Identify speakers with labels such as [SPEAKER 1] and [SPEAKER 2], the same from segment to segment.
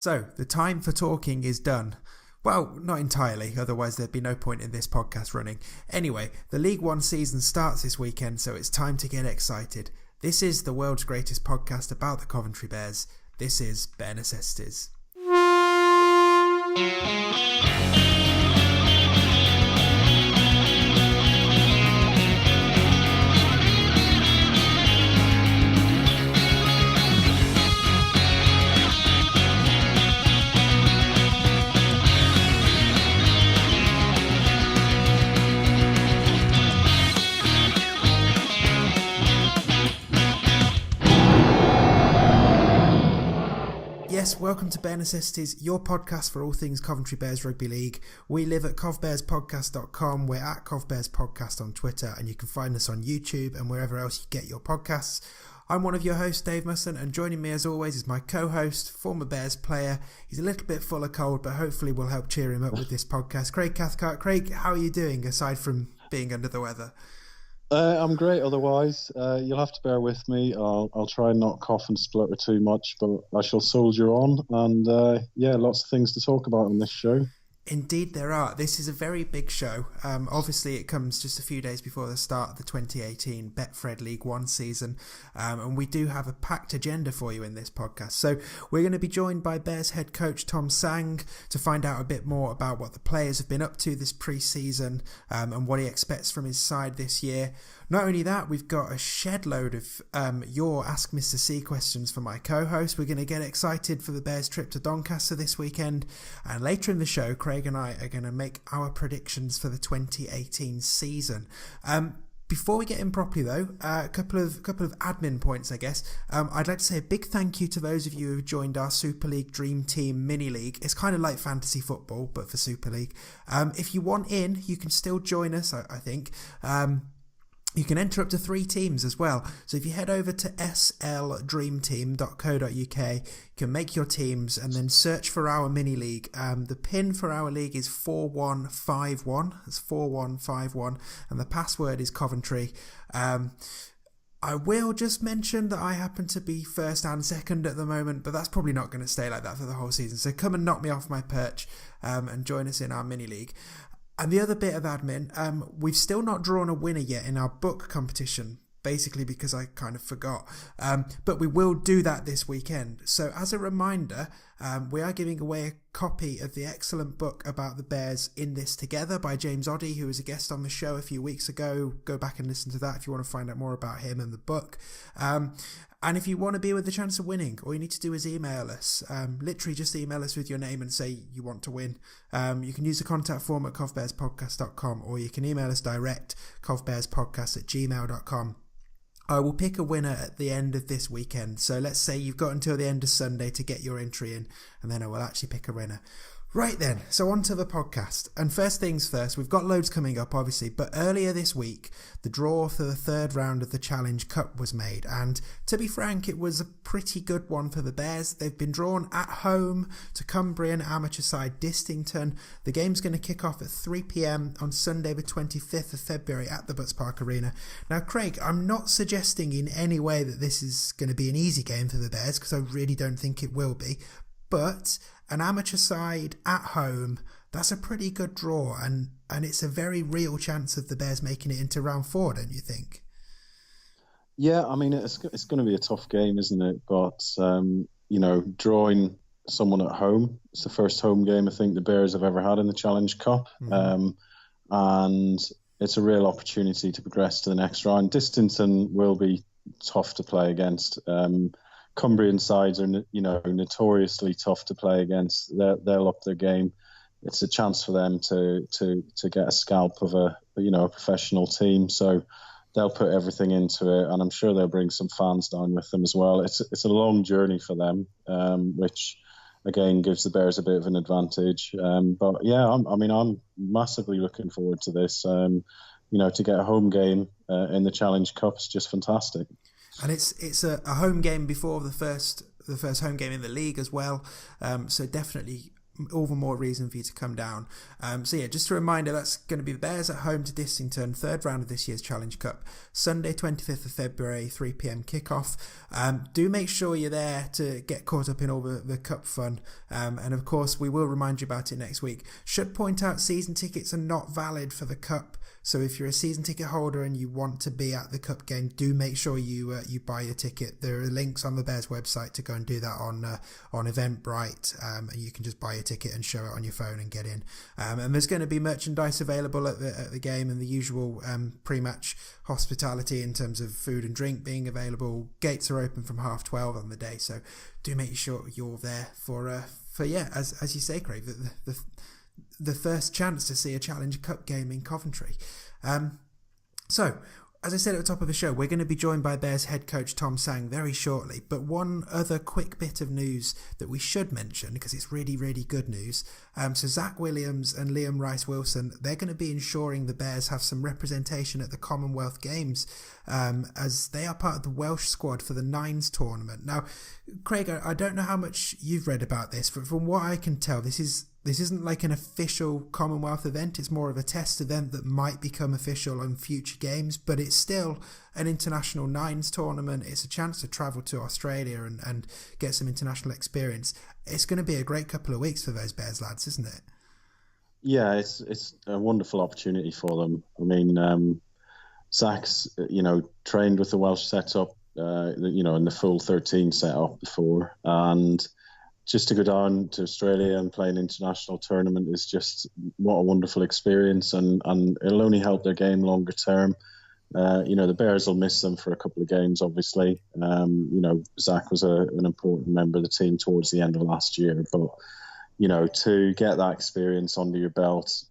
[SPEAKER 1] So, the time for talking is done. Well, not entirely, otherwise there'd be no point in this podcast running. Anyway, the League One season starts this weekend, so it's time to get excited. This is the world's greatest podcast about the Coventry Bears. This is Bear Necessities. Yes, welcome to Bear Necessities, your podcast for all things Coventry Bears Rugby League. We live at covbearspodcast.com. We're at covbearspodcast on Twitter, and you can find us on YouTube and wherever else you get your podcasts. I'm one of your hosts, Dave Musson, and joining me as always is my co-host, former Bears player. He's a little bit full of cold, but hopefully we'll help cheer him up with this podcast. Craig Cathcart. Craig, how are you doing aside from being under the weather?
[SPEAKER 2] I'm great otherwise. You'll have to bear with me. I'll try and not cough and splutter too much, but I shall soldier on. And lots of things to talk about on this show.
[SPEAKER 1] Indeed there are. This is a very big show. Obviously it comes just a few days before the start of the 2018 Betfred League One season, and we do have a packed agenda for you in this podcast. So we're going to be joined by Bears head coach Tom Tsang to find out a bit more about what the players have been up to this pre-season and what he expects from his side this year. Not only that, we've got a shed load of your AskMrC questions for my co-host. We're going to get excited for the Bears trip to Doncaster this weekend, and later in the show Craig and I are going to make our predictions for the 2018 season. Before we get in properly though, a couple of admin points I guess. I'd like to say a big thank you to those of you who have joined our Super League Dream Team Mini League. It's kind of like fantasy football but for Super League. If you want in, you can still join us, I think. You can enter up to 3 teams as well. So if you head over to sldreamteam.co.uk, you can make your teams and then search for our mini league. The pin for our league is 4151. That's 4151. And the password is Coventry. I will just mention that I happen to be first and second at the moment, but that's probably not going to stay like that for the whole season. So come and knock me off my perch and join us in our mini league. And the other bit of admin, we've still not drawn a winner yet in our book competition, basically because I kind of forgot. But we will do that this weekend. So as a reminder, we are giving away a copy of the excellent book about the Bears In This Together by James Oddie, who was a guest on the show a few weeks ago. Go back and listen to that if you want to find out more about him and the book. And if you want to be with the chance of winning, all you need to do is email us. Literally just email us with your name and say you want to win. You can use the contact form at covbearspodcast.com, or you can email us direct, covbearspodcast@gmail.com. I will pick a winner at the end of this weekend. So let's say you've got until the end of Sunday to get your entry in, and then I will actually pick a winner. Right then, so on to the podcast. And first things first, we've got loads coming up obviously, but earlier this week, the draw for the third round of the Challenge Cup was made. And to be frank, it was a pretty good one for the Bears. They've been drawn at home to Cumbrian amateur side Distington. The game's going to kick off at 3 p.m. on Sunday the 25th of February at the Butts Park Arena. Now, Craig, I'm not suggesting in any way that this is going to be an easy game for the Bears, because I really don't think it will be. But an amateur side at home, that's a pretty good draw, and it's a very real chance of the Bears making it into round 4, don't you think?
[SPEAKER 2] Yeah, I mean, it's going to be a tough game, isn't it? But, drawing someone at home, it's the first home game I think the Bears have ever had in the Challenge Cup. Mm-hmm. And it's a real opportunity to progress to the next round. Distington will be tough to play against. Cumbrian sides are, notoriously tough to play against. They'll up their game. It's a chance for them to get a scalp of a professional team. So they'll put everything into it, and I'm sure they'll bring some fans down with them as well. It's a long journey for them, which again gives the Bears a bit of an advantage. But yeah, I'm massively looking forward to this. To get a home game in the Challenge Cup is just fantastic.
[SPEAKER 1] And it's a home game before the first home game in the league as well. So definitely all the more reason for you to come down. So yeah, just a reminder, that's going to be the Bears at home to Distington, third round of this year's Challenge Cup, Sunday 25th of February, 3pm kickoff. Do make sure you're there to get caught up in all the cup fun, and of course we will remind you about it next week. Should point out season tickets are not valid for the cup, so if you're a season ticket holder and you want to be at the cup game, do make sure you buy your ticket. There are links on the Bears website to go and do that on Eventbrite, and you can just buy your ticket and show it on your phone and get in. And there's going to be merchandise available at the game, and the usual pre-match hospitality in terms of food and drink being available. Gates are open from 12:30 on the day, so do make sure you're there for as you say, Craig, the first chance to see a Challenge Cup game in Coventry. So, as I said at the top of the show, we're going to be joined by Bears head coach Tom Tsang very shortly. But one other quick bit of news that we should mention, because it's really, really good news. So Zach Williams and Liam Rice-Wilson, they're going to be ensuring the Bears have some representation at the Commonwealth Games, as they are part of the Welsh squad for the Nines tournament. Now, Craig, I don't know how much you've read about this, but from what I can tell, this isn't like an official Commonwealth event. It's more of a test event that might become official on future games, but it's still an international Nines tournament. It's a chance to travel to Australia and get some international experience. It's going to be a great couple of weeks for those Bears lads, isn't it? Yeah,
[SPEAKER 2] it's a wonderful opportunity for them. I mean, Zach's, trained with the Welsh setup, in the full 13 setup before, and just to go down to Australia and play an international tournament is just what a wonderful experience, and it'll only help their game longer term. The Bears will miss them for a couple of games, obviously. Zach was an important member of the team towards the end of last year, but to get that experience under your belt,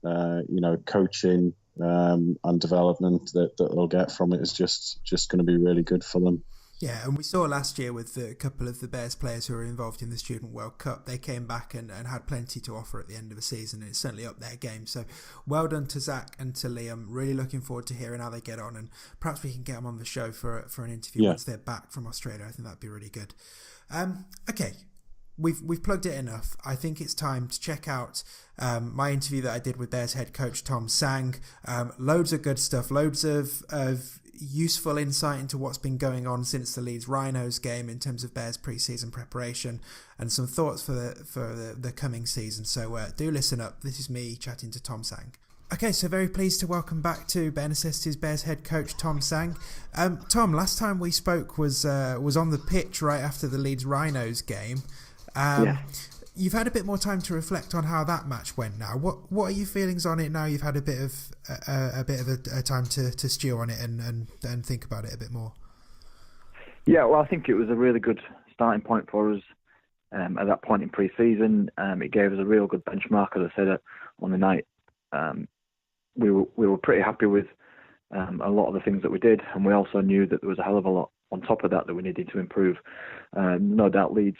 [SPEAKER 2] coaching and development that they'll get from it is just going to be really good for them.
[SPEAKER 1] Yeah, and we saw last year with a couple of the Bears players who were involved in the Student World Cup, they came back and had plenty to offer at the end of the season, and it's certainly up their game. So well done to Zach and to Liam. Really looking forward to hearing how they get on, and perhaps we can get them on the show for an interview once they're back from Australia. I think that'd be really good. Okay. We've plugged it enough. I think it's time to check out my interview that I did with Bears head coach Tom Tsang. Loads of good stuff, loads of useful insight into what's been going on since the Leeds Rhinos game in terms of Bears pre-season preparation, and some thoughts for the coming season. So do listen up. This is me chatting to Tom Tsang. Okay, so very pleased to welcome back to Necessities Bears head coach Tom Tsang. Tom, last time we spoke was on the pitch right after the Leeds Rhinos game. You've had a bit more time to reflect on how that match went now. What are your feelings on it now? You've had a bit of a time to stew on it and think about it a bit more.
[SPEAKER 3] Yeah, well, I think it was a really good starting point for us at that point in pre-season. It gave us a real good benchmark, as I said on the night. We were pretty happy with a lot of the things that we did, and we also knew that there was a hell of a lot on top of that we needed to improve. No doubt Leeds,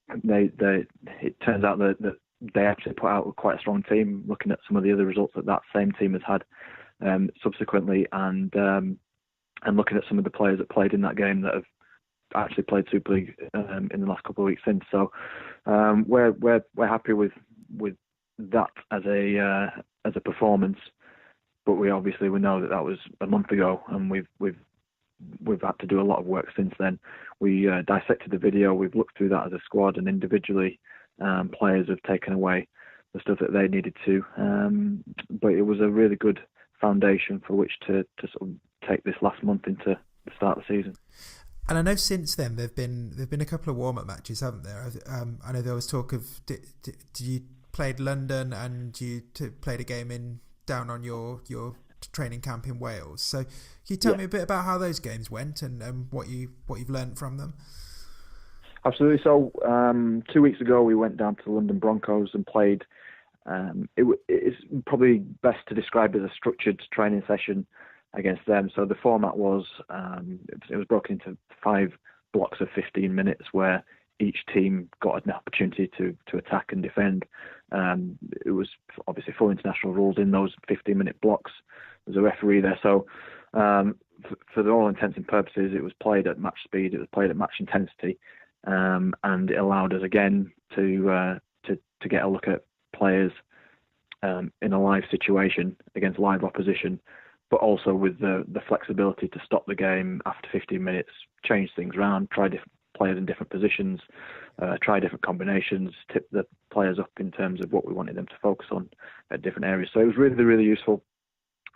[SPEAKER 3] it turns out that they actually put out quite a strong team, looking at some of the other results that same team has had subsequently, and looking at some of the players that played in that game that have actually played Super League in the last couple of weeks since. So we're happy with that as a performance, but we know that was a month ago, and we've had to do a lot of work since then. We dissected the video, we've looked through that as a squad, and individually players have taken away the stuff that they needed to. But it was a really good foundation for which to sort of take this last month into the start of the season.
[SPEAKER 1] And I know since then there've been a couple of warm-up matches, haven't there? I know there was talk of did you played London and you played a game down on your training camp in Wales. So can you tell me a bit about how those games went and what you've learned from them?
[SPEAKER 3] Absolutely. So 2 weeks ago we went down to the London Broncos and played. It's probably best to describe it as a structured training session against them. So the format was it was broken into 5 blocks of 15 minutes where each team got an opportunity to attack and defend. It was obviously full international rules in those 15-minute blocks. There's a referee there. So for all intents and purposes, it was played at match speed. It was played at match intensity. And it allowed us again to to get a look at players in a live situation against live opposition, but also with the flexibility to stop the game after 15 minutes, change things around, try different players in different positions, try different combinations, tip the players up in terms of what we wanted them to focus on at different areas. So it was really, really useful,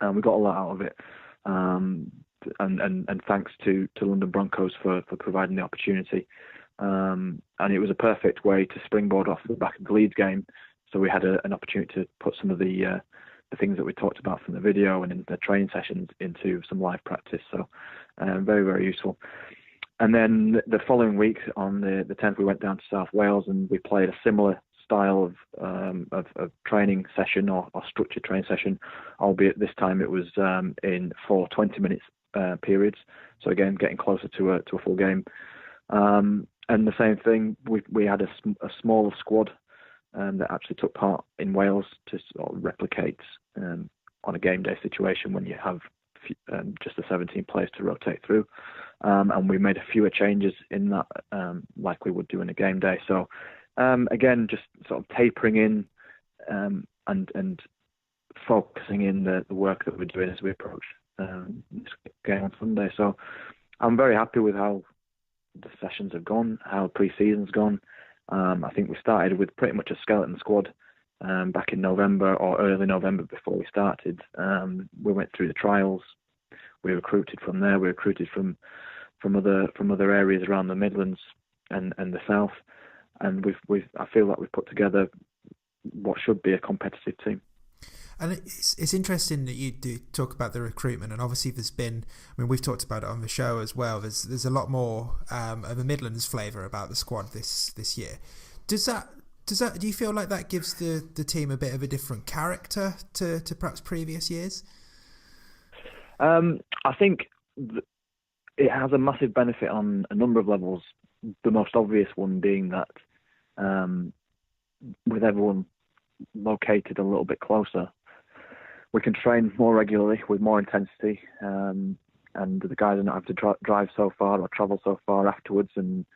[SPEAKER 3] and we got a lot out of it. And thanks to London Broncos for providing the opportunity. And it was a perfect way to springboard off the back of the Leeds game. So we had an opportunity to put some of the things that we talked about from the video and in the training sessions into some live practice. So very, very useful. And then the following week, on the 10th, we went down to South Wales and we played a similar style of training session or structured training session, albeit this time it was in 4 20-minute periods. So again, getting closer to a full game. And the same thing, we had a smaller squad that actually took part in Wales to sort of replicate on a game day situation when you have just the 17 players to rotate through. And we made a fewer changes in that, like we would do in a game day. So again, just sort of tapering in and focusing in the work that we're doing as we approach this game on Sunday. So I'm very happy with how the sessions have gone, how pre-season's gone. I think we started with pretty much a skeleton squad back in November or early November before we started. We went through the trials. We recruited from there. We recruited from other areas around the Midlands and the South, and I feel like we've put together what should be a competitive team.
[SPEAKER 1] And it's interesting that you do talk about the recruitment, and obviously there's been, I mean, we've talked about it on the show as well. There's a lot more of a Midlands flavour about the squad this year. Do you feel like that gives the team a bit of a different character to perhaps previous years?
[SPEAKER 3] I think it has a massive benefit on a number of levels. The most obvious one being that with everyone located a little bit closer, we can train more regularly with more intensity, and the guys don't have to drive so far or travel so far afterwards and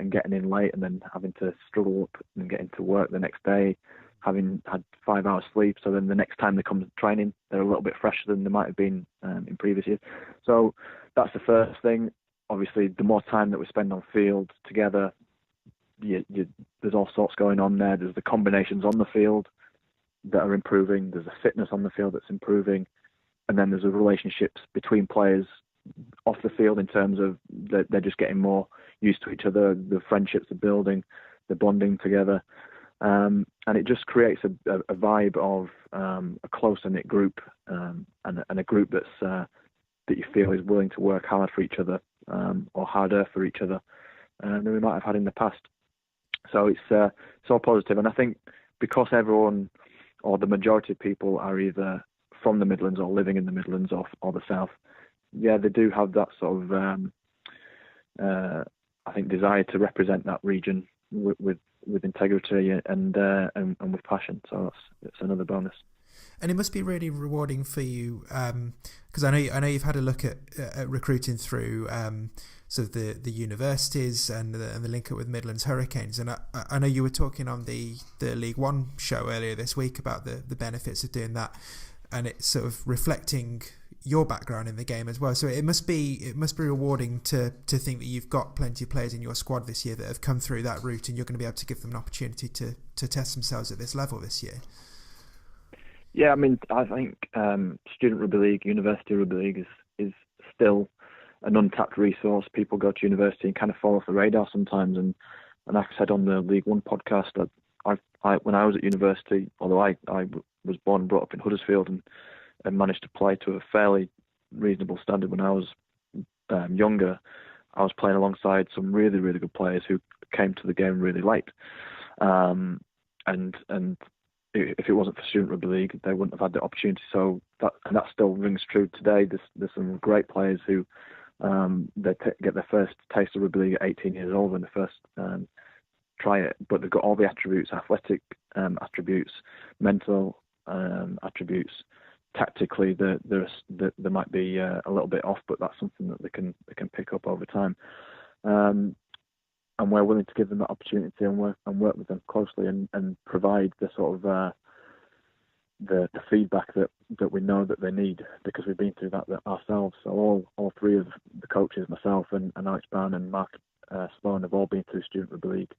[SPEAKER 3] getting in late and then having to struggle up and getting to work the next day, having had 5 hours sleep. So then the next time they come to training, they're a little bit fresher than they might have been in previous years. So that's the first thing. Obviously, the more time that we spend on field together, there's all sorts going on there. There's the combinations on the field that are improving. There's a fitness on the field that's improving. And then there's the relationships between players off the field in terms of they're just getting more used to each other. The friendships are building, they're bonding together. And it just creates a vibe of a closer-knit group and a group that you feel is willing to work hard for each other or harder for each other than we might have had in the past. So it's all positive. And I think because everyone or the majority of people are either from the Midlands or living in the Midlands or the South, they do have that sort of, I think, desire to represent that region with integrity and with passion. So it's another bonus.
[SPEAKER 1] And it must be really rewarding for you, because I know you've had a look at recruiting through sort of the universities and the link up with Midlands Hurricanes. And I know you were talking on the League One show earlier this week about the benefits of doing that, and it's sort of reflecting your background in the game as well. So it must be rewarding to think that you've got plenty of players in your squad this year that have come through that route, and you're going to be able to give them an opportunity to test themselves at this level this year.
[SPEAKER 3] Yeah, I mean, I think student rugby league, university rugby league is still an untapped resource. People go to university and kind of fall off the radar sometimes. And like I said on the League One podcast, that when I was at university, although I was born and brought up in Huddersfield and managed to play to a fairly reasonable standard when I was younger, I was playing alongside some really, really good players who came to the game really late. And if it wasn't for student rugby league, they wouldn't have had the opportunity. So that still rings true today. There's some great players who they get their first taste of rugby league at 18 years old when they first try it, but they've got all the attributes, athletic attributes, mental attributes. Tactically, they might be a little bit off, but that's something that they can pick up over time. we're willing to give them that opportunity and work with them closely and provide the sort of the feedback that we know that they need, because we've been through that ourselves. So all three of the coaches, myself and Alex Brown and Mark Sloan, have all been through Student Rugby League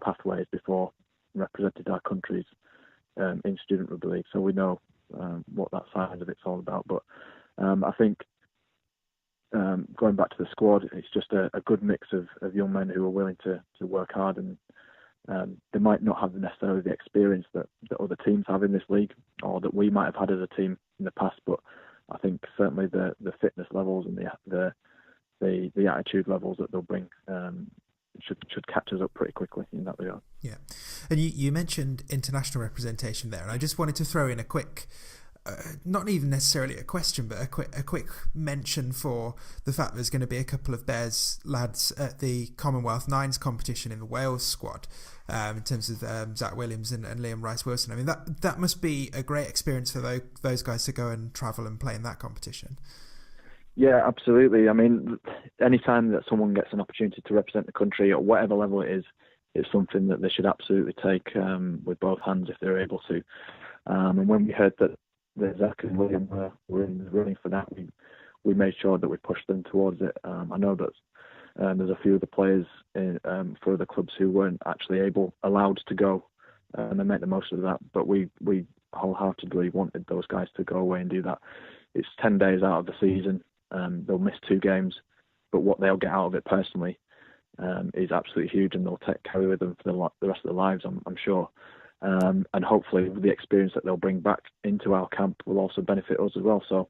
[SPEAKER 3] pathways before, represented our countries in Student Rugby League. So we know what that side of it's all about. But I think going back to the squad, it's just a good mix of young men who are willing to work hard, and they might not have necessarily the experience that other teams have in this league, or that we might have had as a team in the past. But I think certainly the fitness levels and the attitude levels that they'll bring should catch us up pretty quickly in that regard.
[SPEAKER 1] Yeah, and you mentioned international representation there, and I just wanted to throw in a quick. Not even necessarily a question, but a quick mention for the fact there's going to be a couple of Bears lads at the Commonwealth Nines competition in the Wales squad, in terms of Zach Williams and Liam Rice-Wilson. I mean, that must be a great experience for those guys to go and travel and play in that competition.
[SPEAKER 3] Yeah, absolutely. I mean, anytime that someone gets an opportunity to represent the country at whatever level it is, it's something that they should absolutely take with both hands if they're able to. And when we heard that Zach and William were in the running for that, we made sure that we pushed them towards it. I know that there's a few of the players for the clubs who weren't actually allowed to go, and they make the most of that. But we wholeheartedly wanted those guys to go away and do that. It's 10 days out of the season. They'll miss 2 games, but what they'll get out of it personally is absolutely huge, and they'll carry with them for the rest of their lives, I'm sure. And hopefully the experience that they'll bring back into our camp will also benefit us as well. So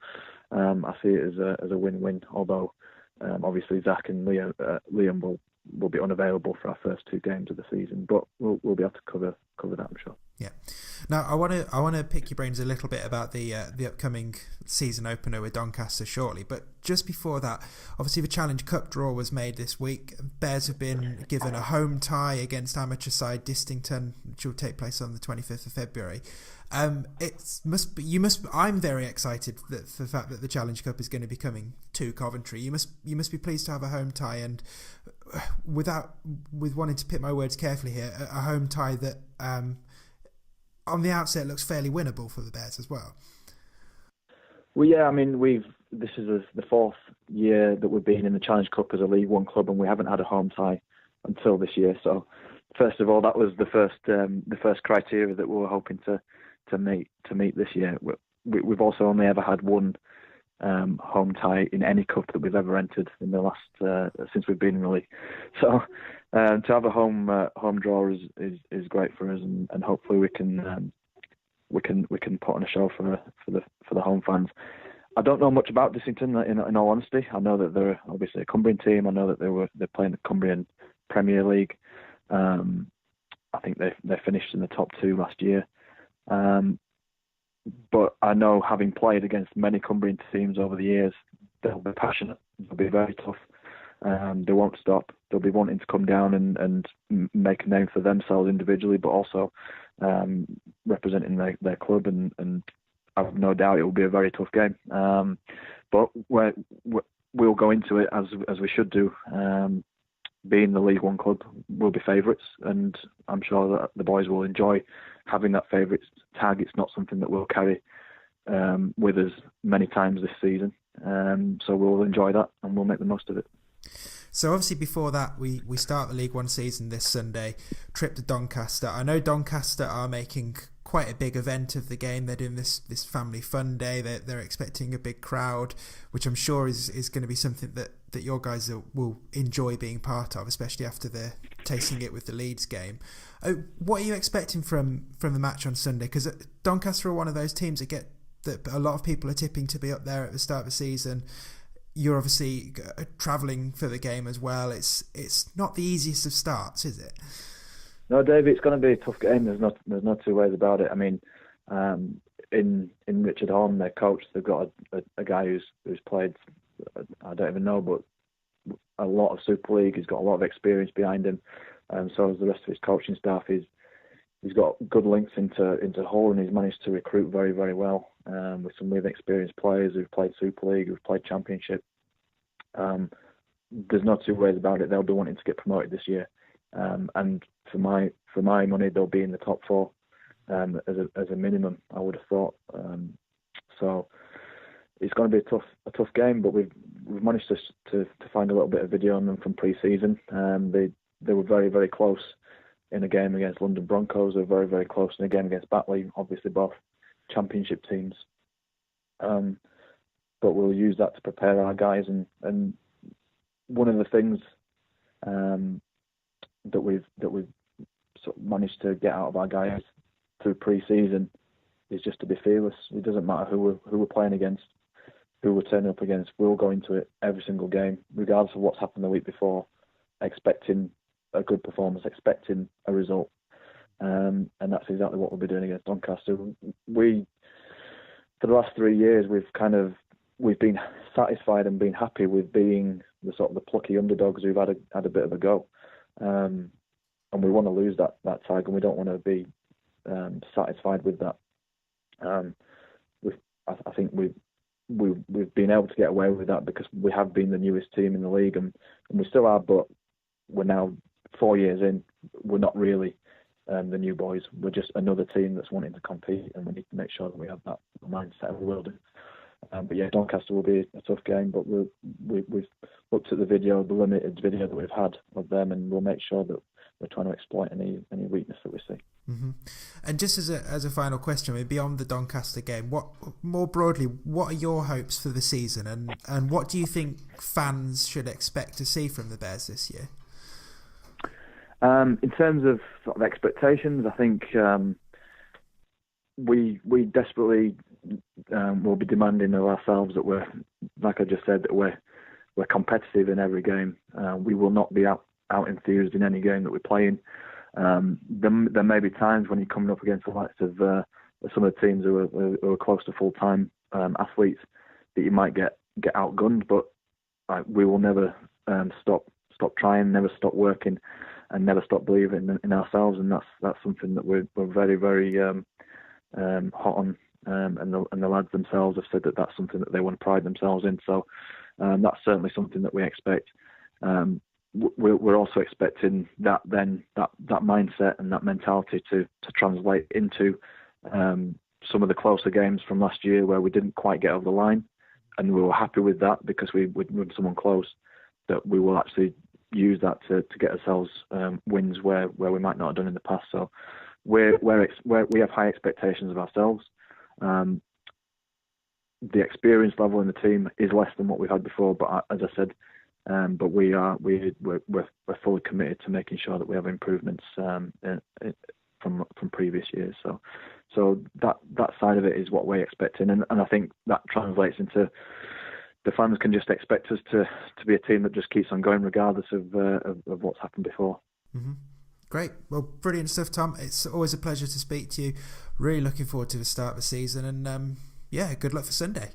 [SPEAKER 3] I see it as a win-win, although obviously Zach and Liam will be unavailable for our first 2 games of the season, but we'll be able to cover that, I'm sure.
[SPEAKER 1] Yeah. Now I want to pick your brains a little bit about the upcoming season opener with Doncaster shortly, but just before that, obviously the Challenge Cup draw was made this week. Bears have been given a home tie against amateur side Distington, which will take place on the 25th of February. I'm very excited for the fact that the Challenge Cup is going to be coming to Coventry. You must be pleased to have a home tie, and with wanting to pick my words carefully here, a home tie that on the outset looks fairly winnable for the Bears as well.
[SPEAKER 3] Well, yeah, I mean, this is the 4th year that we've been in the Challenge Cup as a League One club, and we haven't had a home tie until this year. So, first of all, that was the first criteria that we were hoping to meet this year. We've also only ever had one home tie in any cup that we've ever entered in the last since we've been in the league. So to have a home draw is great for us, and hopefully we can put on a show for the home fans. I don't know much about Distington in all honesty. I know that they're obviously a Cumbrian team. I know that they're playing the Cumbrian Premier League. I think they finished in the top 2 last year. But I know, having played against many Cumbrian teams over the years, they'll be passionate. They'll be very tough. They won't stop. They'll be wanting to come down and make a name for themselves individually, but also representing their club. And I have no doubt it will be a very tough game. But we'll go into it as we should do. Being the League One club, we'll be favourites, and I'm sure that the boys will enjoy having that favourites tag. It's not something that we'll carry with us many times this season, so we'll enjoy that and we'll make the most of it.
[SPEAKER 1] So obviously before that, we start the League One season this Sunday, trip to Doncaster. I know Doncaster are making quite a big event of the game. They're doing this family fun day. They're expecting a big crowd, which I'm sure is going to be something that your guys will enjoy being part of, especially after the tasting it with the Leeds game. What are you expecting from the match on Sunday? Because Doncaster are one of those teams that a lot of people are tipping to be up there at the start of the season. You're obviously travelling for the game as well. It's not the easiest of starts, is it?
[SPEAKER 3] No, Dave, it's going to be a tough game. There's no two ways about it. I mean, in Richard Horn, their coach, they've got a guy who's played, I don't even know, but a lot of Super League. He's got a lot of experience behind him, and so has the rest of his coaching staff. He's got good links into Hull, and he's managed to recruit very, very well with some really experienced players who've played Super League, who've played Championship. there's no two ways about it. They'll be wanting to get promoted this year, and for my money, they'll be in the top four as a minimum. I would have thought. So it's going to be a tough game, but we've managed to find a little bit of video on them from pre-season. They were very, very close in a game against London Broncos. They were very, very close in a game against Batley. Obviously, both championship teams. But we'll use that to prepare our guys. And one of the things that we've sort of managed to get out of our guys through pre-season is just to be fearless. It doesn't matter who we're playing against, who we're turning up against. We'll go into it every single game, regardless of what's happened the week before, expecting a good performance, expecting a result. And that's exactly what we'll be doing against Doncaster. For the last 3 years, we've been satisfied and been happy with being the sort of the plucky underdogs who've had a bit of a go, and we want to lose that tag, and we don't want to be satisfied with that. I think we've been able to get away with that because we have been the newest team in the league, and we still are, but we're now 4 years in. We're not really the new boys. We're just another team that's wanting to compete, and we need to make sure that we have that mindset, and we will do. But yeah, Doncaster will be a tough game, but we've looked at the limited video that we've had of them, and we'll make sure that we're trying to exploit any weakness that we see.
[SPEAKER 1] Mm-hmm. And just as a final question, I mean, beyond the Doncaster game, what more broadly, what are your hopes for the season, and what do you think fans should expect to see from the Bears this year?
[SPEAKER 3] In terms of sort of expectations, I think we desperately will be demanding of ourselves that we're, like I just said, that we're competitive in every game. We will not be out enthused in any game that we're playing. There may be times when you're coming up against the likes of some of the teams who are close to full-time athletes that you might get outgunned, but we will never stop trying, never stop working, and never stop believing in ourselves. And that's something that we're very, very hot on. And the lads themselves have said that that's something that they want to pride themselves in. So that's certainly something that we expect. We're also expecting that mindset and that mentality to translate into some of the closer games from last year where we didn't quite get over the line, and we were happy with that because we won someone close. That we will actually use that to get ourselves wins where we might not have done in the past. So we have high expectations of ourselves. The experience level in the team is less than what we've had before, but as I said, but we're fully committed to making sure that we have improvements from previous years. So that side of it is what we're expecting, and I think that translates into the fans can just expect us to be a team that just keeps on going regardless of what's happened before. Mm-hmm.
[SPEAKER 1] Great. Well, brilliant stuff, Tom. It's always a pleasure to speak to you. Really looking forward to the start of the season, and good luck for Sunday.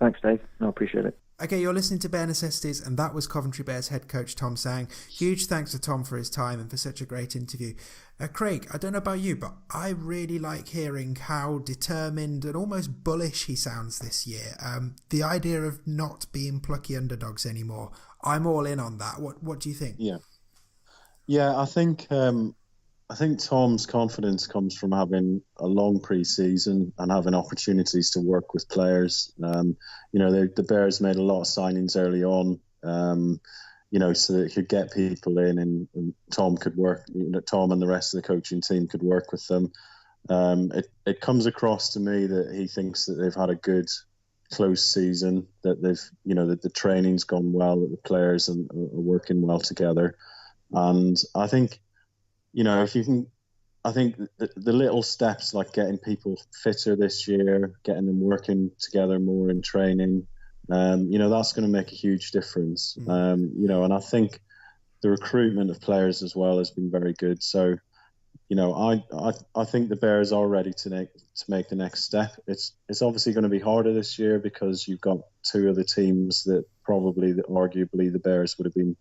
[SPEAKER 3] Thanks, Dave. I appreciate it.
[SPEAKER 1] Okay, you're listening to Bear Necessities, and that was Coventry Bears head coach Tom Tsang. Huge thanks to Tom for his time and for such a great interview. Craig, I don't know about you, but I really like hearing how determined and almost bullish he sounds this year. The idea of not being plucky underdogs anymore, I'm all in on that. What do you think?
[SPEAKER 2] Yeah, I think Tom's confidence comes from having a long pre-season and having opportunities to work with players. The Bears made a lot of signings early on, so that it could get people in, and Tom could work. Tom and the rest of the coaching team could work with them. It comes across to me that he thinks that they've had a good, close season. That that the training's gone well, that the players are working well together, and I think. If you can, I think the little steps like getting people fitter this year, getting them working together more in training, that's going to make a huge difference. And I think the recruitment of players as well has been very good. So, I think the Bears are ready to make the next step. It's obviously going to be harder this year because you've got two of the teams that arguably the Bears would have been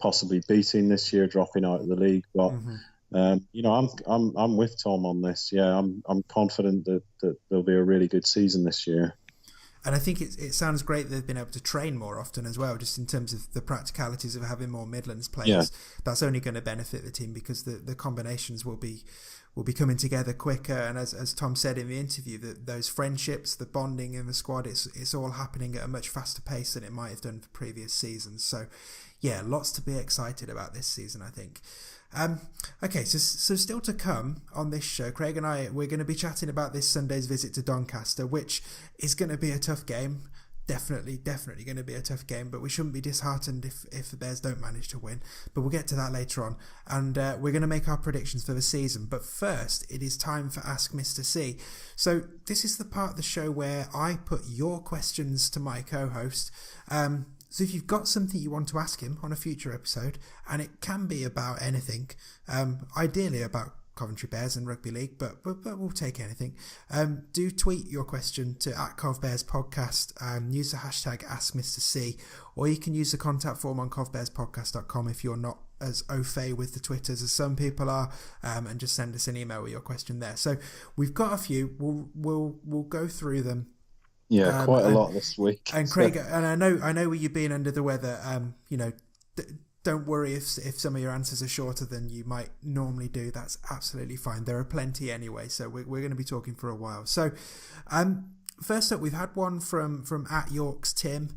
[SPEAKER 2] possibly beating this year, dropping out of the league. But I'm with Tom on this. Yeah, I'm confident that there'll be a really good season this year.
[SPEAKER 1] And I think it sounds great that they've been able to train more often as well, just in terms of the practicalities of having more Midlands players. Yeah. That's only going to benefit the team because the combinations will be coming together quicker. And as Tom said in the interview, that those friendships, the bonding in the squad, it's all happening at a much faster pace than it might have done for previous seasons. So yeah, lots to be excited about this season, I think. Okay, so still to come on this show, Craig and I, we're going to be chatting about this Sunday's visit to Doncaster, which is going to be a tough game. Definitely going to be a tough game, but we shouldn't be disheartened if the Bears don't manage to win. But we'll get to that later on, and we're going to make our predictions for the season. But first, it is time for Ask Mr. C. So this is the part of the show where I put your questions to my co-host. So if you've got something you want to ask him on a future episode, and it can be about anything, ideally about Coventry Bears and Rugby League, but we'll take anything. Do tweet your question to @CovBearsPodcast, use the hashtag AskMrC, or you can use the contact form on covbearspodcast.com if you're not as au fait with the Twitters as some people are, and just send us an email with your question there. So we've got a few. We'll go through them.
[SPEAKER 2] Yeah, quite a lot this week.
[SPEAKER 1] And Craig, and I know you've been under the weather. Don't worry if some of your answers are shorter than you might normally do. That's absolutely fine. There are plenty anyway, so we're going to be talking for a while. So, first up, we've had one from @Yorks Tim,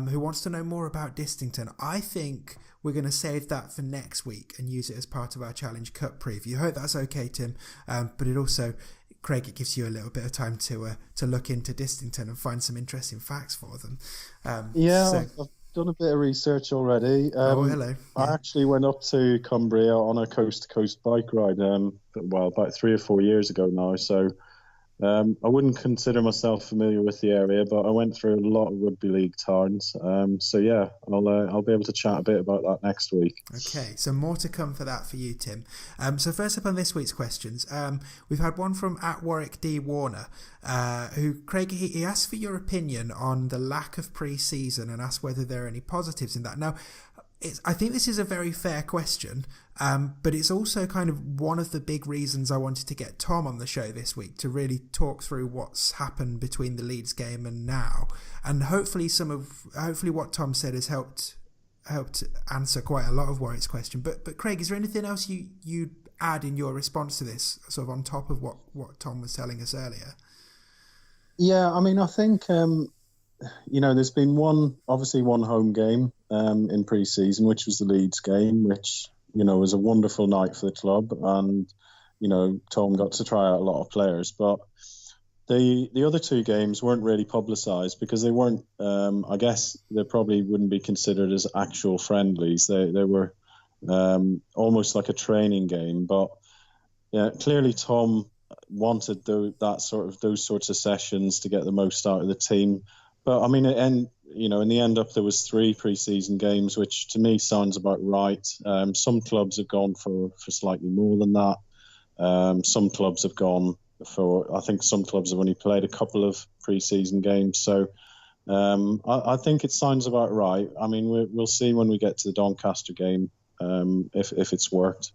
[SPEAKER 1] who wants to know more about Distington. I think we're going to save that for next week and use it as part of our Challenge Cup preview. I hope that's okay, Tim. But it also, Craig, it gives you a little bit of time to look into Distington and find some interesting facts for them.
[SPEAKER 2] I've done a bit of research already.
[SPEAKER 1] Hello. Yeah.
[SPEAKER 2] I actually went up to Cumbria on a coast-to-coast bike ride, about 3 or 4 years ago now. So I wouldn't consider myself familiar with the area, but I went through a lot of rugby league towns. I'll be able to chat a bit about that next week.
[SPEAKER 1] Okay, so more to come for that for you, Tim. So first up on this week's questions, we've had one from @Warwick D Warner, who, Craig, he asked for your opinion on the lack of pre-season and asked whether there are any positives in that. Now, I think this is a very fair question, but it's also kind of one of the big reasons I wanted to get Tom on the show this week to really talk through what's happened between the Leeds game and now, and hopefully what Tom said has helped answer quite a lot of Warwick's question. But Craig, is there anything else you'd add in your response to this, sort of on top of what Tom was telling us earlier?
[SPEAKER 2] Yeah, I mean, I think there's been one home game in pre-season, which was the Leeds game, which, was a wonderful night for the club. And, Tom got to try out a lot of players. But the other 2 games weren't really publicised because they weren't, I guess they probably wouldn't be considered as actual friendlies. They were almost like a training game. But yeah, clearly Tom wanted those sorts of sessions to get the most out of the team. But I mean, in the end up there was 3 pre-season games, which to me sounds about right. Some clubs have gone for slightly more than that. Some clubs have gone I think some clubs have only played a couple of pre-season games. So I think it sounds about right. I mean, we'll see when we get to the Doncaster game if it's worked.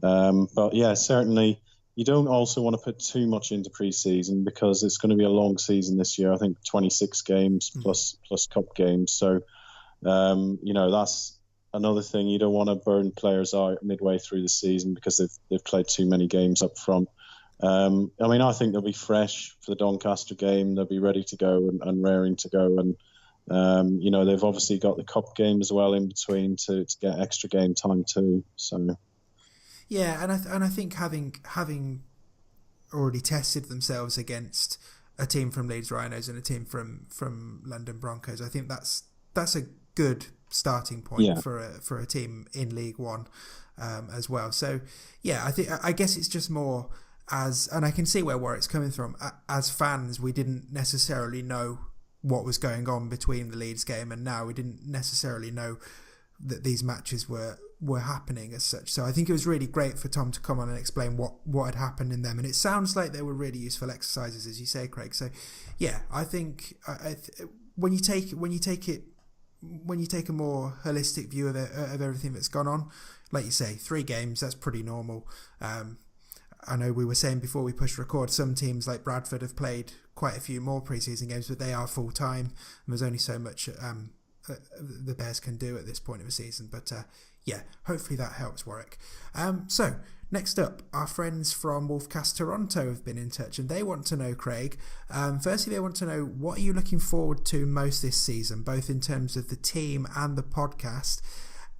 [SPEAKER 2] But yeah, certainly. You don't also want to put too much into pre-season because it's going to be a long season this year. I think 26 games plus cup games. So, that's another thing. You don't want to burn players out midway through the season because they've played too many games up front. I think they'll be fresh for the Doncaster game. They'll be ready to go and raring to go. And, they've obviously got the cup game as well in between to get extra game time too. So.
[SPEAKER 1] Yeah, and I think having already tested themselves against a team from Leeds Rhinos and a team from London Broncos, I think that's a good starting point for a team in League One as well. So yeah, I guess it's just more and I can see where Warwick's coming from. As fans, we didn't necessarily know what was going on between the Leeds game and now. We didn't necessarily know that these matches were happening as such. So I think it was really great for Tom to come on and explain what had happened in them. And it sounds like they were really useful exercises, as you say, Craig. So yeah, I think when you take a more holistic view of everything that's gone on, like you say, 3 games, that's pretty normal. I know we were saying before we pushed record, some teams like Bradford have played quite a few more pre-season games, but they are full-time, and there's only so much the Bears can do at this point of the season. But yeah, hopefully that helps, Warwick. So next up, our friends from Wolfcast Toronto have been in touch, and they want to know, Craig, firstly they want to know, what are you looking forward to most this season, both in terms of the team and the podcast?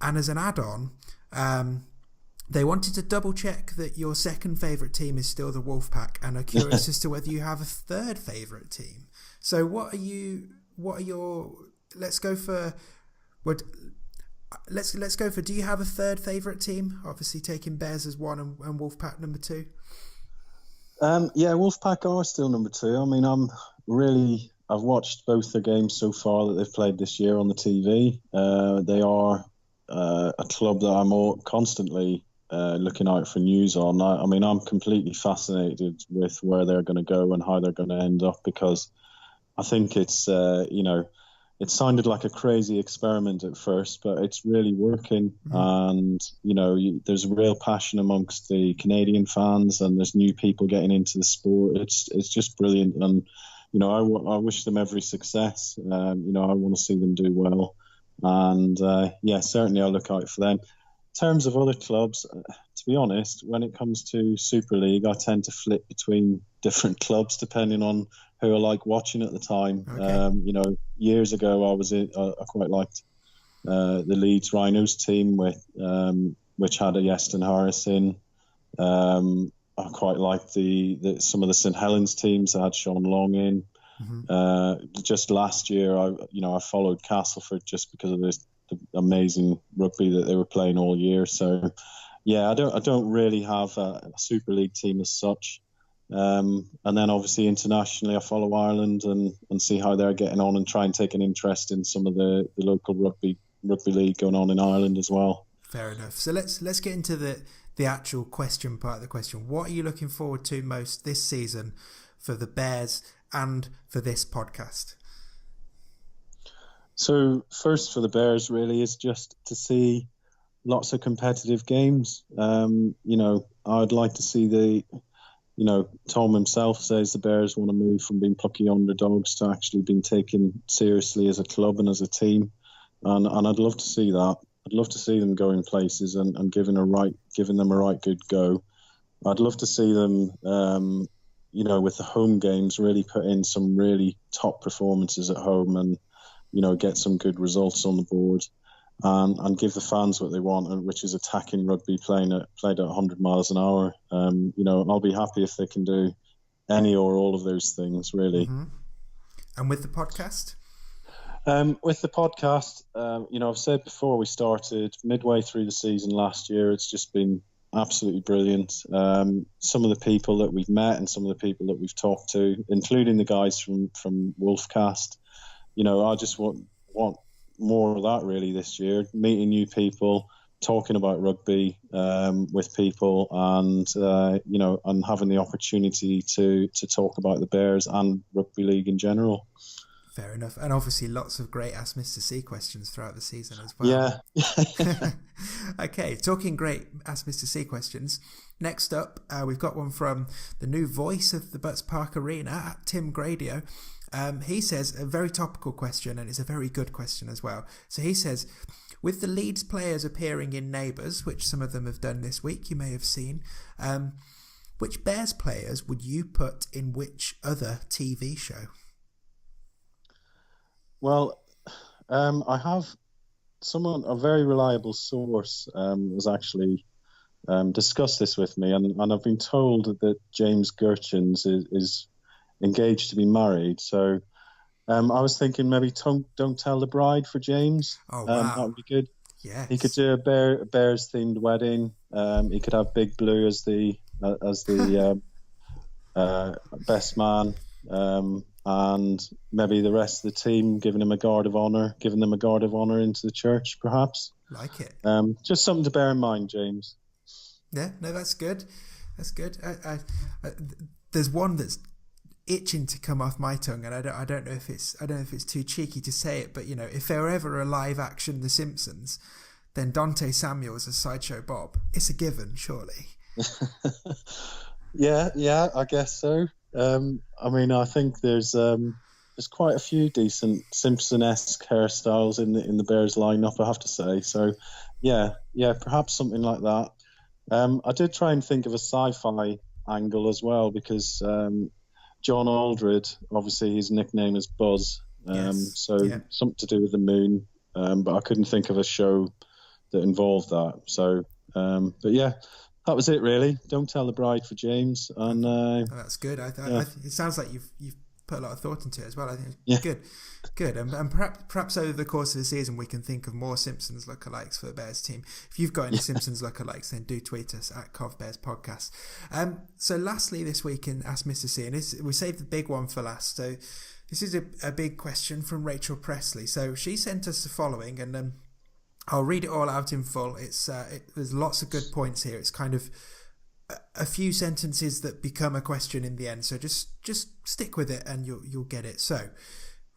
[SPEAKER 1] And as an add-on, they wanted to double check that your second favourite team is still the Wolfpack, and are curious as to whether you have a third favourite team. So what are your, let's go for, do you have a third favourite team? Obviously taking Bears as one and Wolfpack number two.
[SPEAKER 2] Yeah, Wolfpack are still number two. I mean, I've watched both the games so far that they've played this year on the TV. They are a club that I'm constantly looking out for news on. I mean, I'm completely fascinated with where they're going to go and how they're going to end up, because I think it's, it sounded like a crazy experiment at first, but it's really working. And, there's real passion amongst the Canadian fans, and there's new people getting into the sport. It's just brilliant. And, I wish them every success. I want to see them do well. And, certainly I'll look out for them. In terms of other clubs, to be honest, when it comes to Super League, I tend to flip between different clubs depending on who I like watching at the time. Okay. Years ago, I quite liked the Leeds Rhinos team which had a Yeston Harris in. I quite liked some of the St Helens teams that had Sean Long in. Just last year, I followed Castleford just because of the amazing rugby that they were playing all year. So, yeah, I don't really have a Super League team as such. And then obviously internationally, I follow Ireland and see how they're getting on, and try and take an interest in some of the local rugby league going on in Ireland as well.
[SPEAKER 1] Fair enough. So let's get into the actual question part of the question. What are you looking forward to most this season for the Bears and for this podcast?
[SPEAKER 2] So first for the Bears really is just to see lots of competitive games. I'd like to see Tom himself says the Bears want to move from being plucky underdogs to actually being taken seriously as a club and as a team. And I'd love to see that. I'd love to see them going places and giving them a right good go. I'd love to see them, with the home games, really put in some really top performances at home and, get some good results on the board and give the fans what they want, which is attacking rugby played at 100 miles an hour. I'll be happy if they can do any or all of those things, really.
[SPEAKER 1] Mm-hmm. And with the podcast?
[SPEAKER 2] With the podcast, I've said before we started midway through the season last year, it's just been absolutely brilliant. Some of the people that we've met and some of the people that we've talked to, including the guys from Wolfcast, I just want more of that really this year, meeting new people, talking about rugby with people, and and having the opportunity to talk about the Bears and rugby league in general.
[SPEAKER 1] Fair enough. And obviously lots of great AskMrC questions throughout the season as well.
[SPEAKER 2] Yeah.
[SPEAKER 1] Okay, talking great AskMrC questions. Next up, we've got one from the new voice of the Butts Park Arena, Tim Gradio. He says a very topical question, and it's a very good question as well. So he says, with the Leeds players appearing in Neighbours, which some of them have done this week, you may have seen, which Bears players would you put in which other TV show?
[SPEAKER 2] Well, I have a very reliable source has actually discussed this with me, and I've been told that James Gurchins is engaged to be married. So I was thinking maybe Don't Tell the Bride for James.
[SPEAKER 1] Oh, wow.
[SPEAKER 2] That would be good.
[SPEAKER 1] Yes.
[SPEAKER 2] He could do a Bears themed wedding. He could have Big Blue as the best man. And maybe the rest of the team giving them a guard of honour into the church, perhaps.
[SPEAKER 1] Like it.
[SPEAKER 2] Just something to bear in mind, James.
[SPEAKER 1] Yeah, no, that's good. That's good. I there's one that's itching to come off my tongue, and I don't know if it's too cheeky to say it, but if there were ever a live action The Simpsons, then Dante Samuels as Sideshow Bob. It's a given, surely.
[SPEAKER 2] Yeah, I guess so. I mean, I think there's quite a few decent Simpson-esque hairstyles in the Bears lineup, I have to say. So, yeah, perhaps something like that. I did try and think of a sci-fi angle as well, because John Aldred, obviously his nickname is Buzz, something to do with the moon. But I couldn't think of a show that involved that. So, but yeah. That was it, really. Don't tell the bride for James. And
[SPEAKER 1] that's good. It sounds like you've put a lot of thought into it as well. I think it's good. And perhaps over the course of the season we can think of more Simpsons lookalikes for the Bears team. If you've got any Simpsons lookalikes, then do tweet us at Cov Bears Podcast. So lastly this week in AskMrC, and we saved the big one for last. So this is a big question from Rachel Presley. So she sent us the following, and I'll read it all out in full. There's lots of good points here. It's kind of a few sentences that become a question in the end. So just stick with it and you'll get it. So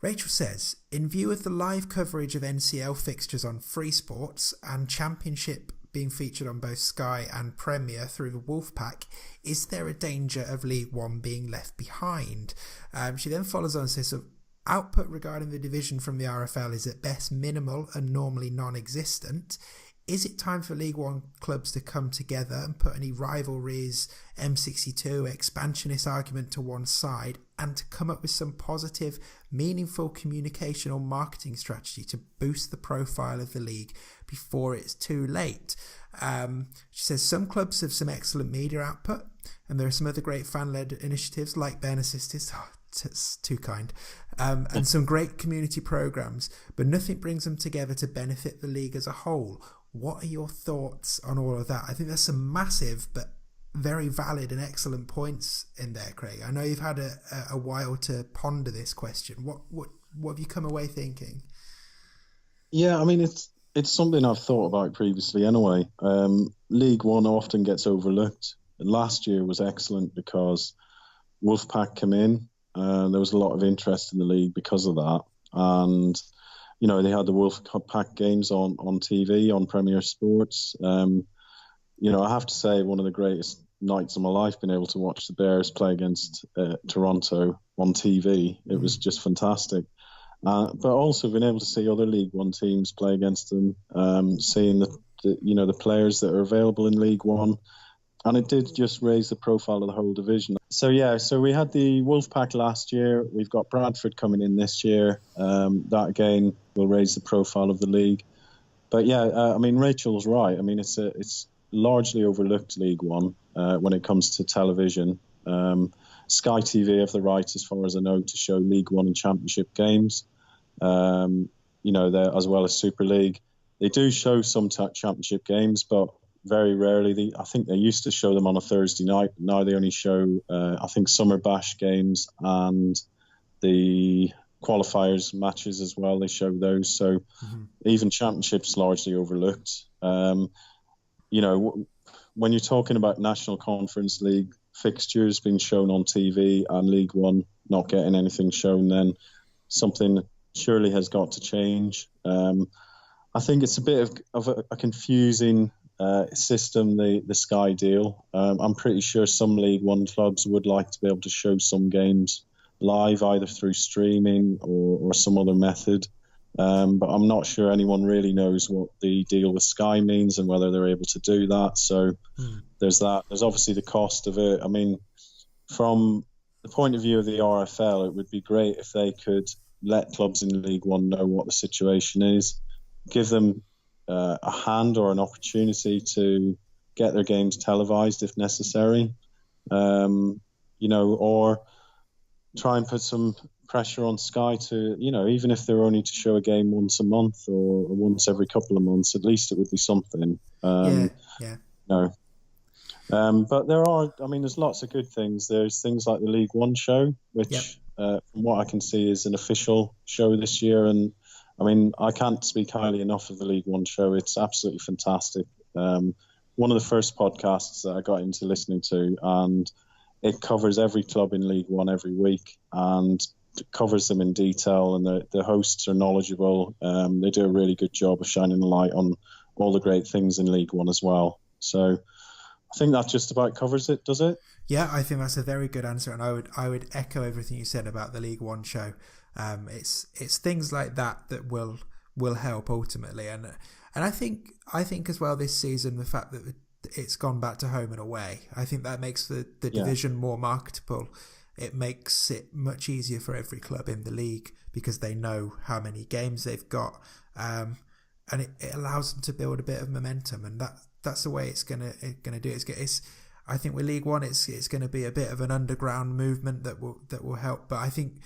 [SPEAKER 1] Rachel says, in view of the live coverage of NCL fixtures on Free Sports and Championship being featured on both Sky and Premier through the Wolfpack, is there a danger of League One being left behind? She then follows on and says, output regarding the division from the RFL is at best minimal and normally non-existent. Is it time for League One clubs to come together and put any rivalries, M62, expansionist argument to one side, and to come up with some positive, meaningful communication or marketing strategy to boost the profile of the league before it's too late? She says some clubs have some excellent media output, and there are some other great fan-led initiatives like Ben Necessities. It's too kind. And some great community programs, but nothing brings them together to benefit the league as a whole. What are your thoughts on all of that? I think there's some massive but very valid and excellent points in there, Craig. I know you've had a while to ponder this question. What have you come away thinking?
[SPEAKER 2] Yeah, I mean, it's something I've thought about previously anyway. League One often gets overlooked. Last year was excellent because Wolfpack came in. There was a lot of interest in the league because of that. And, you know, they had the Wolfpack games on TV, on Premier Sports. You know, I have to say, one of the greatest nights of my life, being able to watch the Bears play against Toronto on TV. It was just fantastic. But also being able to see other League One teams play against them, seeing the players that are available in League One. And it did just raise the profile of the whole division. So we had the Wolfpack last year. We've got Bradford coming in this year. That again will raise the profile of the league. But I mean, Rachel's right. I mean, it's largely overlooked, League One, when it comes to television. Sky TV have the right, as far as I know, to show League One and Championship games. As well as Super League. They do show some Championship games, but very rarely. I think they used to show them on a Thursday night. Now they only show, I think, Summer Bash games and the qualifiers matches as well. They show those. So even Championship's largely overlooked. When you're talking about National Conference League fixtures being shown on TV and League One not getting anything shown, then something surely has got to change. I think it's a bit of a confusing system, the Sky deal. I'm pretty sure some League One clubs would like to be able to show some games live, either through streaming or some other method. But I'm not sure anyone really knows what the deal with Sky means and whether they're able to do that. So there's that. There's obviously the cost of it. I mean, from the point of view of the RFL, it would be great if they could let clubs in League One know what the situation is, give them a hand or an opportunity to get their games televised if necessary, or try and put some pressure on Sky to, even if they're only to show a game once a month or once every couple of months, at least it would be something. But there are, there's lots of good things. There's things like the League One show, which from what I can see is an official show this year. And I can't speak highly enough of the League One show. It's absolutely fantastic. One of the first podcasts that I got into listening to, and it covers every club in League One every week and covers them in detail. And the hosts are knowledgeable. They do a really good job of shining a light on all the great things in League One as well. So I think that just about covers it, does it?
[SPEAKER 1] Yeah, I think that's a very good answer, and I would echo everything you said about the League One show. It's things like that will help ultimately, and I think as well this season, the fact that it's gone back to home and away, I think that makes the division more marketable. It makes it much easier for every club in the league because they know how many games they've got, and it allows them to build a bit of momentum, and that's the way it's gonna do it. It's I think with League One, it's going to be a bit of an underground movement that will help. But I think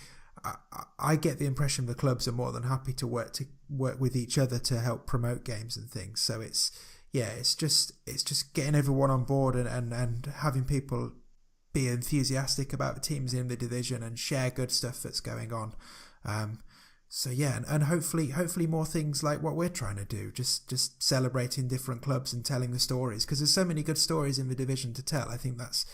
[SPEAKER 1] I get the impression the clubs are more than happy to work with each other to help promote games and things. So it's just getting everyone on board and having people be enthusiastic about the teams in the division and share good stuff that's going on. So yeah, and hopefully more things like what we're trying to do, just celebrating different clubs and telling the stories, because there's so many good stories in the division to tell. I think that's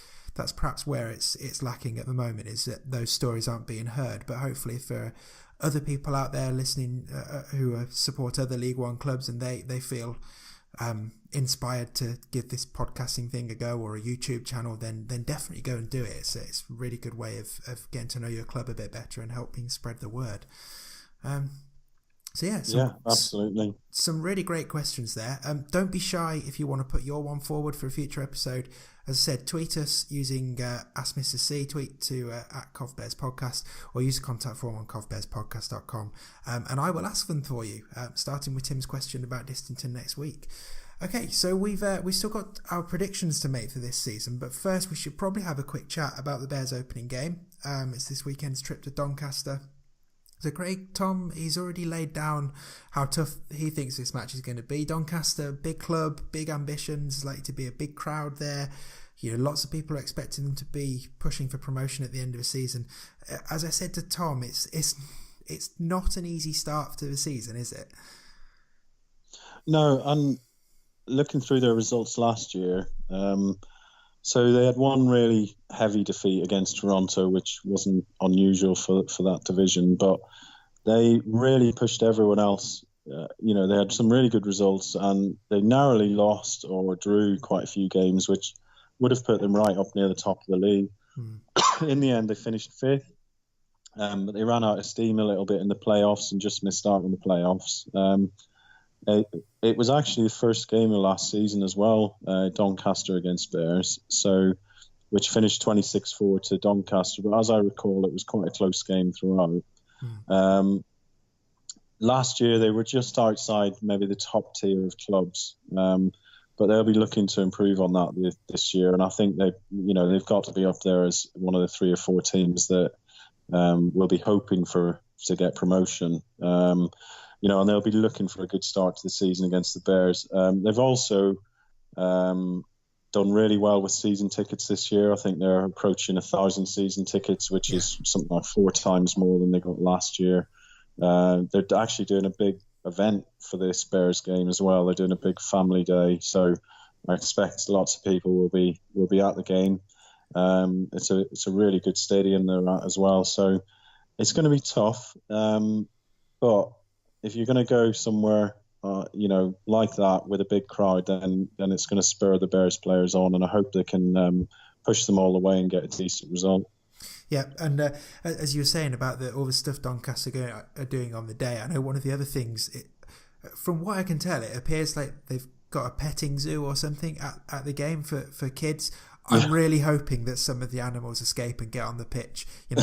[SPEAKER 1] perhaps where it's lacking at the moment, is that those stories aren't being heard. But hopefully for other people out there listening who support other League One clubs and they feel inspired to give this podcasting thing a go, or a YouTube channel, then definitely go and do it. It's a really good way of getting to know your club a bit better and helping spread the word.
[SPEAKER 2] Absolutely.
[SPEAKER 1] Some really great questions there. Don't be shy if you want to put your one forward for a future episode. As I said, tweet us using AskMrC, tweet to at Cov Bears Podcast, or use the contact form on covbearspodcast.com, and I will ask them for you, starting with Tim's question about Distington next week. Okay, so we've still got our predictions to make for this season, but first we should probably have a quick chat about the Bears' opening game. It's this weekend's trip to Doncaster. So Craig, Tom, he's already laid down how tough he thinks this match is going to be. Doncaster, big club, big ambitions, likely to be a big crowd there. Lots of people are expecting them to be pushing for promotion at the end of the season. As I said to Tom, it's not an easy start to the season, is it?
[SPEAKER 2] No, and looking through their results last year, so they had one really heavy defeat against Toronto, which wasn't unusual for that division, but they really pushed everyone else. They had some really good results, and they narrowly lost or drew quite a few games, which would have put them right up near the top of the league. In the end, they finished fifth, but they ran out of steam a little bit in the playoffs and just missed out in the playoffs. It was actually the first game of last season as well, Doncaster against Bears, which finished 26-4 to Doncaster. But as I recall, it was quite a close game throughout. Last year, they were just outside maybe the top tier of clubs, but they'll be looking to improve on that this year. And I think they've got to be up there as one of the 3 or 4 teams that will be hoping to get promotion. And they'll be looking for a good start to the season against the Bears. They've also done really well with season tickets this year. I think they're approaching 1,000 season tickets, which is something like 4 times more than they got last year. They're actually doing a big event for this Bears game as well. They're doing a big family day, so I expect lots of people will be at the game. It's a really good stadium they're at as well, so it's going to be tough. But if you're going to go somewhere, like that with a big crowd, then it's going to spur the Bears players on, and I hope they can push them all the way and get a decent result.
[SPEAKER 1] Yeah, and as you were saying about all the stuff Doncaster are doing on the day, I know one of the other things, from what I can tell, it appears like they've got a petting zoo or something at the game for kids. I'm really hoping that some of the animals escape and get on the pitch. We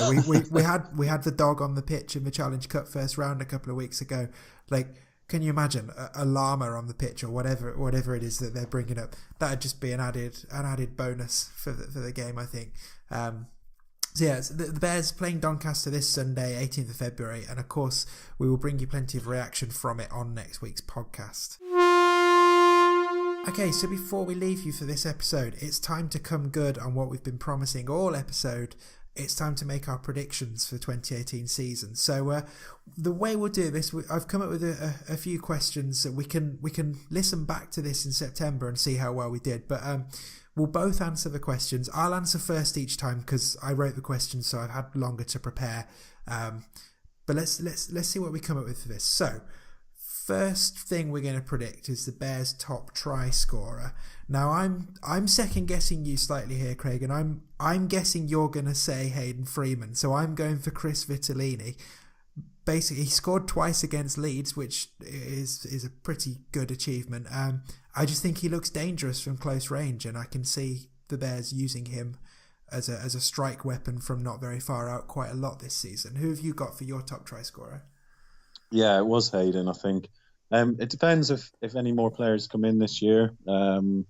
[SPEAKER 1] had the dog on the pitch in the Challenge Cup first round a couple of weeks ago. Like, can you imagine a llama on the pitch or whatever it is that they're bringing up? That'd just be an added bonus for the game, I think. So the Bears playing Doncaster this Sunday, 18th of February, and of course we will bring you plenty of reaction from it on next week's podcast. Okay, so before we leave you for this episode, it's time to come good on what we've been promising all episode. It's time to make our predictions for the 2018 season. So the way we'll do this, I've come up with a few questions that we can listen back to this in September and see how well we did. But we'll both answer the questions. I'll answer first each time because I wrote the questions, so I've had longer to prepare. But let's see what we come up with for this. So first thing we're going to predict is the Bears' top try scorer. Now, I'm second guessing you slightly here, Craig, and I'm guessing you're going to say Hayden Freeman. So I'm going for Chris Vitellini. Basically, he scored twice against Leeds, which is a pretty good achievement. I just think he looks dangerous from close range, and I can see the Bears using him as a strike weapon from not very far out quite a lot this season. Who have you got for your top try scorer?
[SPEAKER 2] Yeah, it was Hayden, I think. It depends if any more players come in this year, but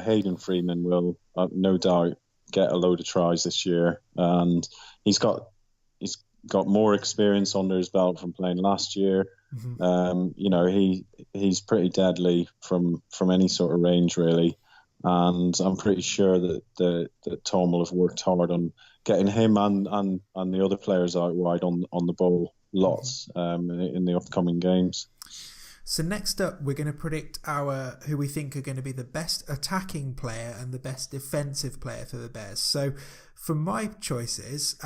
[SPEAKER 2] Hayden Freeman will no doubt get a load of tries this year, and he's got more experience under his belt from playing last year. Mm-hmm. He's pretty deadly from any sort of range, really. And I'm pretty sure that Tom will have worked hard on getting him and the other players out wide on the ball lots in the upcoming games.
[SPEAKER 1] So next up, we're going to predict who we think are going to be the best attacking player and the best defensive player for the Bears. So for my choices,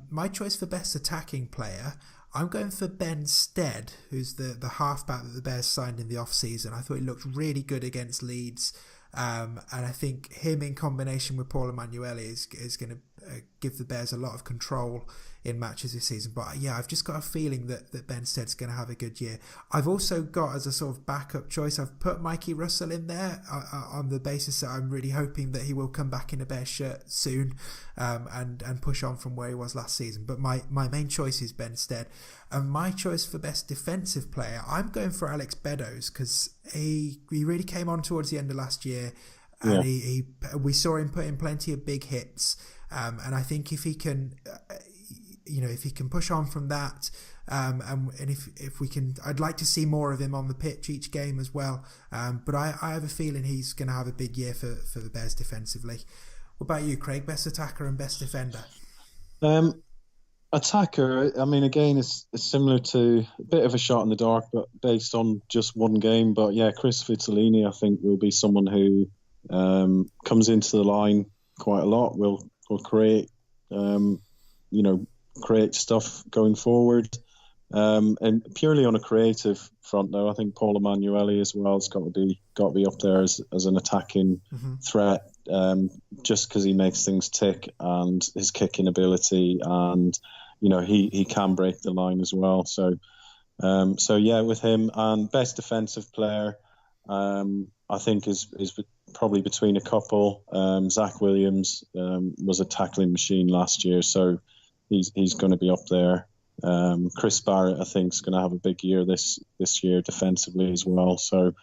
[SPEAKER 1] my choice for best attacking player, I'm going for Ben Stead, who's the halfback that the Bears signed in the off-season. I thought he looked really good against Leeds. And I think him in combination with Paul Emanuele is going to give the Bears a lot of control in matches this season. But yeah, I've just got a feeling that Ben Stead's going to have a good year. I've also got, as a sort of backup choice, I've put Mikey Russell in there on the basis that I'm really hoping that he will come back in a Bears shirt soon and push on from where he was last season. But my main choice is Ben Stead. And my choice for best defensive player, I'm going for Alex Beddoes, because he really came on towards the end of last year, and we saw him put in plenty of big hits. And I think if he can, if he can push on from that, and if we can, I'd like to see more of him on the pitch each game as well. But I have a feeling he's going to have a big year for the Bears defensively. What about you, Craig? Best attacker and best defender?
[SPEAKER 2] Attacker, I mean, again, it's similar to a bit of a shot in the dark, but based on just one game. But yeah, Chris Vitellini, I think, will be someone who comes into the line quite a lot. Will create, create stuff going forward. And purely on a creative front, though, I think Paul Emanuele as well has got to be up there as an attacking threat, just because he makes things tick and his kicking ability, and he can break the line as well. So with him. And best defensive player, I think is probably between a couple. Zach Williams was a tackling machine last year, so he's going to be up there. Chris Barrett, I think, is going to have a big year this year defensively as well. So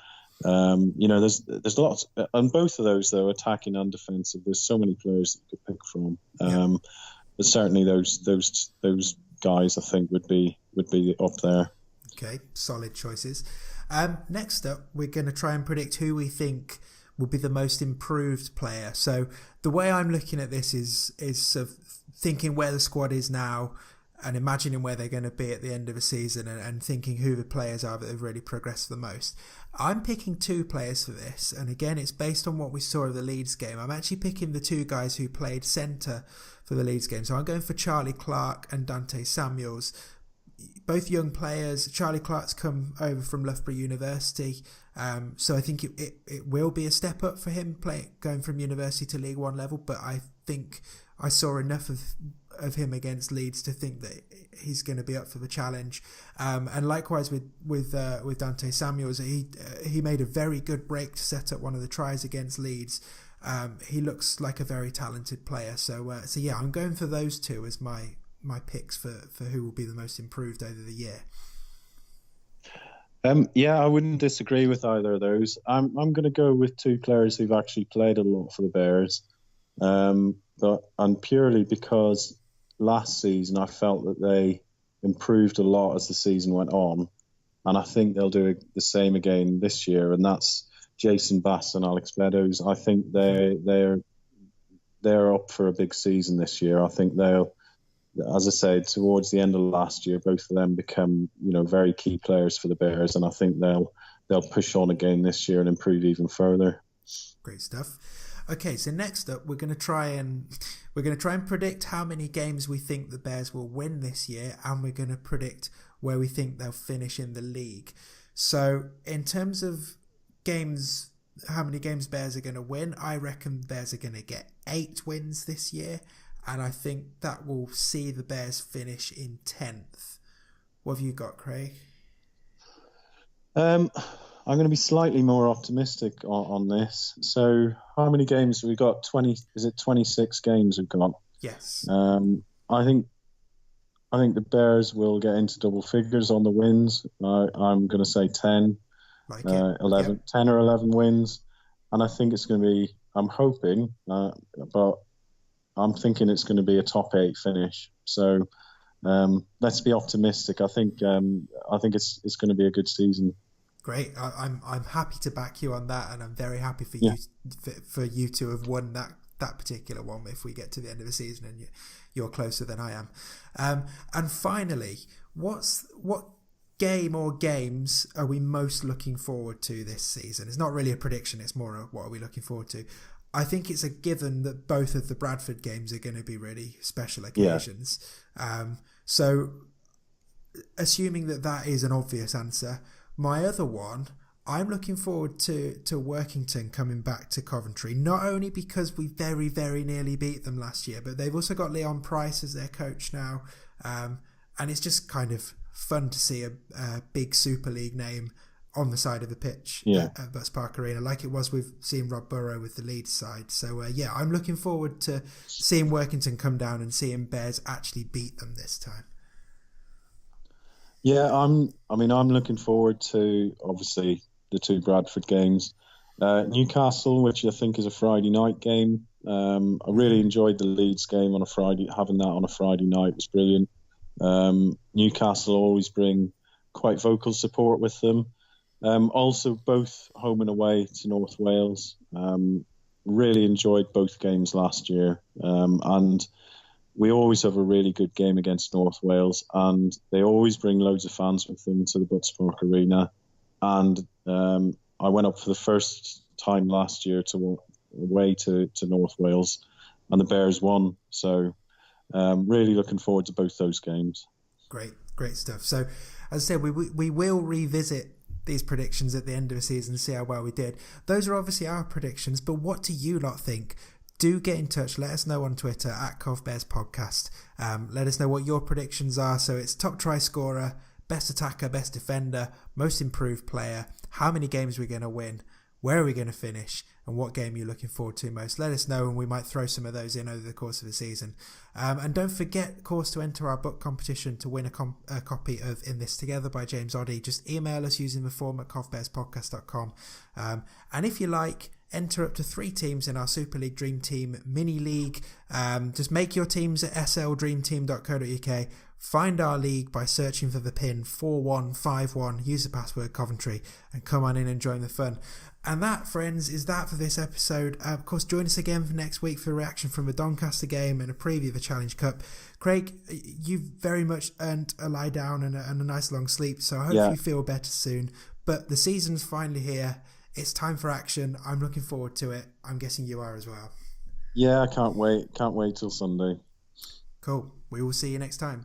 [SPEAKER 2] there's lots on both of those, though, attacking and defensive. There's so many players that you could pick from. But certainly those guys, I think, would be up there.
[SPEAKER 1] Okay, solid choices. Next up, we're going to try and predict who we think will be the most improved player. So the way I'm looking at this is sort of thinking where the squad is now and imagining where they're going to be at the end of a season, and thinking who the players are that have really progressed the most. I'm picking two players for this, and again, it's based on what we saw of the Leeds game. I'm actually picking the two guys who played centre for the Leeds game. So I'm going for Charlie Clark and Dante Samuels. Both young players. Charlie Clark's come over from Loughborough University, so I think it will be a step up for him going from university to League One level, but I think I saw enough of him against Leeds to think that he's going to be up for the challenge. And likewise with Dante Samuels, he made a very good break to set up one of the tries against Leeds. He looks like a very talented player. So yeah, I'm going for those two as my picks for who will be the most improved over the year.
[SPEAKER 2] I wouldn't disagree with either of those. I'm going to go with two players who've actually played a lot for the Bears, and purely because last season I felt that they improved a lot as the season went on, and I think they'll do the same again this year, and that's Jason Bass and Alex Beddoes. I think they're up for a big season this year. I think they'll, as I said, towards the end of last year, both of them become very key players for the Bears, and I think they'll push on again this year and improve even further.
[SPEAKER 1] Great stuff. Okay, so next up, we're going to try and predict how many games we think the Bears will win this year, and we're going to predict where we think they'll finish in the league. So in terms of games, how many games Bears are going to win, I reckon Bears are going to get 8 wins this year, and I think that will see the Bears finish in 10th. What have you got, Craig?
[SPEAKER 2] I'm going to be slightly more optimistic on this. So how many games have we got? 20? Is it 26 games we've got?
[SPEAKER 1] Yes.
[SPEAKER 2] I think the Bears will get into double figures on the wins. I'm going to say 10. 11, yep. 10 or 11 wins, and I think it's going to be, I'm hoping, but I'm thinking it's going to be a top 8 finish. So let's be optimistic. I think it's going to be a good season.
[SPEAKER 1] Great. I'm happy to back you on that, and I'm very happy for you to have won that particular one if we get to the end of the season and you're closer than I am. And finally, what game or games are we most looking forward to this season? It's not really a prediction, it's more of what are we looking forward to. I think it's a given that both of the Bradford games are going to be really special occasions. So assuming that is an obvious answer, my other one, I'm looking forward to Workington coming back to Coventry, not only because we very, very nearly beat them last year, but they've also got Leon Price as their coach now, and it's just kind of fun to see a big Super League name on the side of the pitch at Butts Park Arena, like it was with seeing Rob Burrow with the Leeds side. So I'm looking forward to seeing Workington come down and seeing Bears actually beat them this time.
[SPEAKER 2] Yeah, I'm looking forward to obviously the 2 Bradford games. Newcastle, which I think is a Friday night game. I really enjoyed the Leeds game on a Friday. Having that on a Friday night was brilliant. Newcastle always bring quite vocal support with them. Also, both home and away to North Wales. Really enjoyed both games last year. And we always have a really good game against North Wales, and they always bring loads of fans with them to the Butts Park Arena. And I went up for the first time last year away to North Wales, and the Bears won. So really looking forward to both those games.
[SPEAKER 1] Great stuff. So, as I said, we will revisit these predictions at the end of the season and see how well we did. Those are obviously our predictions, but what do you lot think? Do get in touch. Let us know on Twitter at CovBearsPodcast. Let us know what your predictions are. So it's top try scorer, best attacker, best defender, most improved player, how many games we're going to win, where are we going to finish, and what game you're looking forward to most. Let us know, and we might throw some of those in over the course of the season. And don't forget, of course, to enter our book competition to win a copy of In This Together by James Oddie. Just email us using the form at covbearspodcast.com. And if you like, enter up to 3 teams in our Super League Dream Team mini league. Just make your teams at sldreamteam.co.uk. Find our league by searching for the pin 4151. Use the password Coventry and come on in and join the fun. And that, friends, is that for this episode. Of course, join us again for next week for a reaction from the Doncaster game and a preview of the Challenge Cup. Craig, you've very much earned a lie down and a nice long sleep, so I hope you feel better soon. But the season's finally here. It's time for action. I'm looking forward to it. I'm guessing you are as well.
[SPEAKER 2] Yeah, I can't wait. Can't wait till Sunday.
[SPEAKER 1] Cool. We will see you next time.